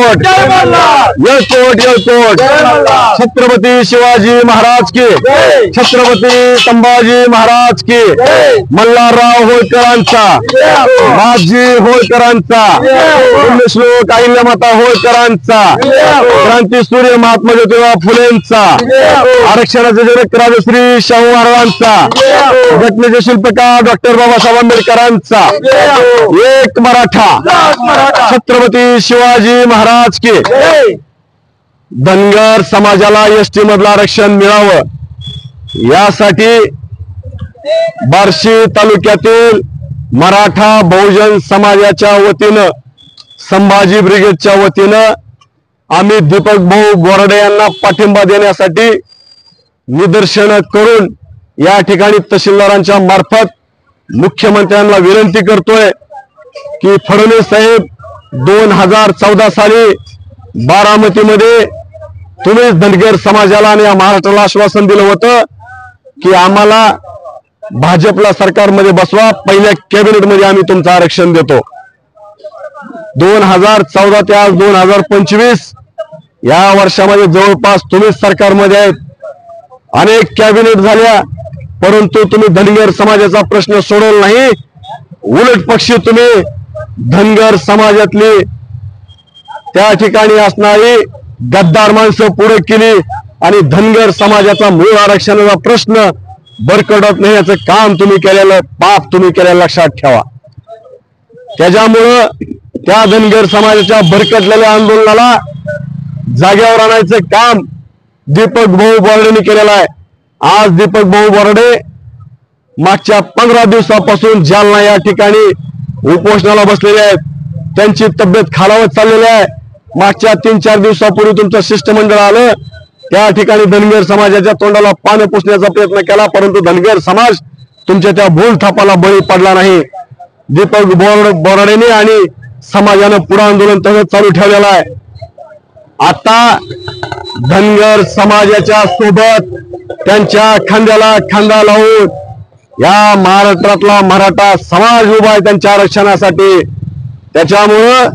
Airport airport airport Chhatrapati Shivaji Maharaj की, छत्रपति संभाजी महाराज की, मल्हारराव होळकरांचा, बाजी होळकरांचा, पुण्यश्लोक अहिल्यामाता होळकरांचा, क्रांतीसूर्य महात्मा ज्योतिबा फुलेंचा, आरक्षणाचे जनक राजश्री शाहू महाराजांचा, घटनेचे शिल्पकार डॉक्टर बाबासाहेब आंबेडकरांचा, एक मराठा छत्रपति शिवाजी महाराज की। धनगर समाजाला एसटी मधलं आरक्षण मिळावं यासाठी बार्शी तालुक्यातील मराठा बहुजन समाजाच्या वतीनं, संभाजी ब्रिगेडच्या वतीनं आम्ही दीपक भाऊ बोराडे यांना पाठिंबा देण्यासाठी निदर्शन करून या ठिकाणी तहसीलदारांच्या मार्फत मुख्यमंत्र्यांना विनंती करतोय की फडणवीस साहेब 2014 साली बारामतीमध्ये तुम्हीच धनगर समाजाला आणि महाराष्ट्राला आश्वासन दिलं होतं की आम्हाला भाजपला सरकारमध्ये बसवा, पहिल्या कॅबिनेट मध्ये आम्ही तुमचं आरक्षण देतो। 2014 ते आज 2025 या वर्षामध्ये जवळपास तुम्हीच सरकारमध्ये आहेत, अनेक कॅबिनेट झाल्या, परंतु तुम्ही धनगर समाजाचा प्रश्न सोडवला नाही। उलट पक्षी तुम्ही धनगर समाजातली त्या ठिकाणी असणारी गद्दार माणसं पुढे केली आणि धनगर समाजाचा मूळ आरक्षणाचा प्रश्न बरकटत नाही याचं काम तुम्ही केलेलं, पाप तुम्ही केलेलं लक्षात ठेवा। त्याच्यामुळं त्या धनगर समाजाच्या भरकटलेल्या आंदोलनाला जाग्यावर आणायचं काम दीपक भाऊ बोराडेंनी केलेलं आहे। आज दीपक भाऊ बोराडे मागच्या 15 दिवसापासून जालना या ठिकाणी उपोषणाला बसलेले आहेत। त्यांची तब्येत खालावत चाललेली आहे। मागच्या 3-4 दिवसापूर्वी तुमचं शिष्टमंडळ आलं, त्या ठिकाणी धनगर समाजाच्या तोंडाला पानं पुसण्याचा प्रयत्न केला, परंतु धनगर समाज तुमच्या त्या भूल थापाला बळी पडला नाही। दीपक बोराडेने आणि समाजानं पुढे आंदोलन तसंच चालू ठेवलेलं आहे। आता धनगर समाजाच्या सोबत त्यांच्या खांद्याला खांदा लावून या महाराष्ट्रातला मराठा समाज उभा आहे त्यांच्या आरक्षणासाठी। त्याच्यामुळं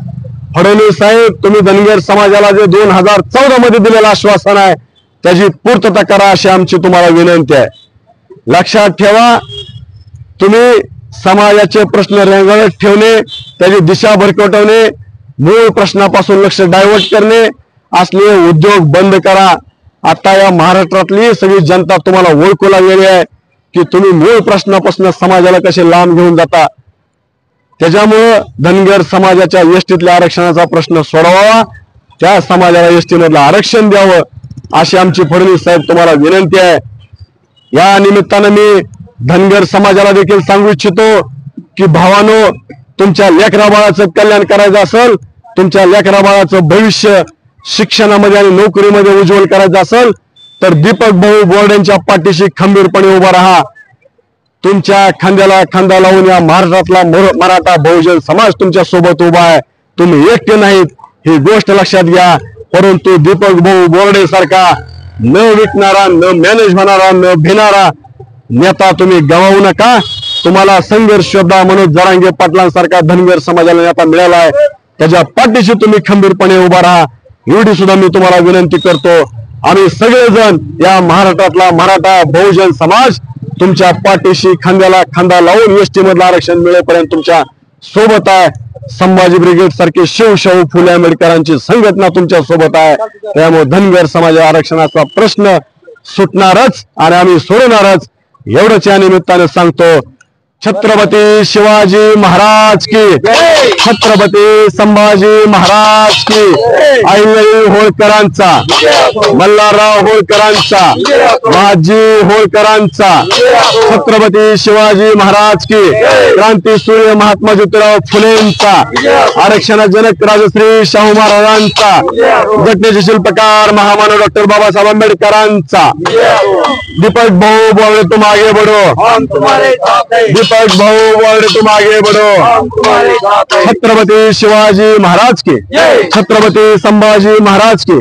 फडणवीस साहेब तुम्ही धनगर समाजाला जे 2014 मध्ये दिलेलं आश्वासन आहे त्याची पूर्तता करा अशी आमची तुम्हाला विनंती आहे। लक्षात ठेवा, तुम्ही समाजाचे प्रश्न रेंगाळत ठेवणे, त्याची दिशा भरकटवणे, मूळ प्रश्नापासून लक्ष डायव्हर्ट करणे असले उद्योग बंद करा। आता या महाराष्ट्रातली सगळी जनता तुम्हाला ओळखू लागलेली आहे की तुम्ही मूळ प्रश्नापासून समाजाला कसे लांब घेऊन जाता। त्याच्यामुळं धनगर समाजाच्या एसटीतल्या आरक्षणाचा प्रश्न सोडवावा, त्या समाजाला एसटी मधलं आरक्षण द्यावं अशी आमची फडणवीस साहेब तुम्हाला विनंती आहे। या निमित्तानं मी धनगर समाजाला देखील सांगू इच्छितो की भावानो, तुमच्या लेकराबाळाचं कल्याण करायचं असेल, तुमच्या लेकराबाळाचं भविष्य शिक्षणामध्ये आणि नोकरीमध्ये उज्ज्वल करायचं असेल तर दीपक भाऊ बोराडेंच्या पाठीशी खंबीरपणे उभा राहा। तुमच्या खांद्याला खांदा लावून या महाराष्ट्रातला मराठा बहुजन समाज तुमच्या सोबत उभा आहे। तुम्ही एकटे नाहीत ही गोष्ट लक्षात घ्या। परंतु दीपक भाऊ बोराडे सारखा न विकणारा, न मॅनेज होणारा, न भिणारा नेता तुम्ही गमावू नका। तुम्हाला संघर्ष योद्धा मनोज जरांगे पाटलांसारखा धनगर समाजाला नेता मिळाला आहे, त्याच्या पाठीशी तुम्ही खंबीरपणे उभा राहा एवढी सुद्धा मी तुम्हाला विनंती करतो। आम्ही सगळेजण या महाराष्ट्रातला मराठा बहुजन समाज तुमच्या पाठीशी खांद्याला खांदा लावून एसटी मधलं आरक्षण मिळेपर्यंत तुमच्या सोबत आहे। संभाजी ब्रिगेड सारखी शिवशाहू फुले आंबेडकरांची संघटना तुमच्या सोबत आहे। त्यामुळे धनगर समाज आरक्षणाचा प्रश्न सुटणारच आणि आम्ही सोडणारच एवढंच या निमित्ताने सांगतो। छत्रपति शिवाजी महाराज की, छत्रपति संभाजी महाराज की, अहिल्यादेवी होळकरांचा, मल्हारराव होळकरांचा, बाजी होळकरांचा, छत्रपति शिवाजी महाराज की, क्रांतीसूर्य महात्मा ज्योतिराव फुलेंचा, आरक्षण जनक राजश्री शाहू महाराजांचा, घटनेचे शिल्पकार महामानव डॉक्टर बाबासाहेब आंबेडकरांचा। दीपक भाऊ बोराडे तुम आगे बढ़ो, हम तुम्हारे साथ हैं। दीपक भाऊ बोराडे तुम आगे बढ़ो, हम तुम्हारे साथ हैं। छत्रपति शिवाजी महाराज की, छत्रपति संभाजी महाराज की।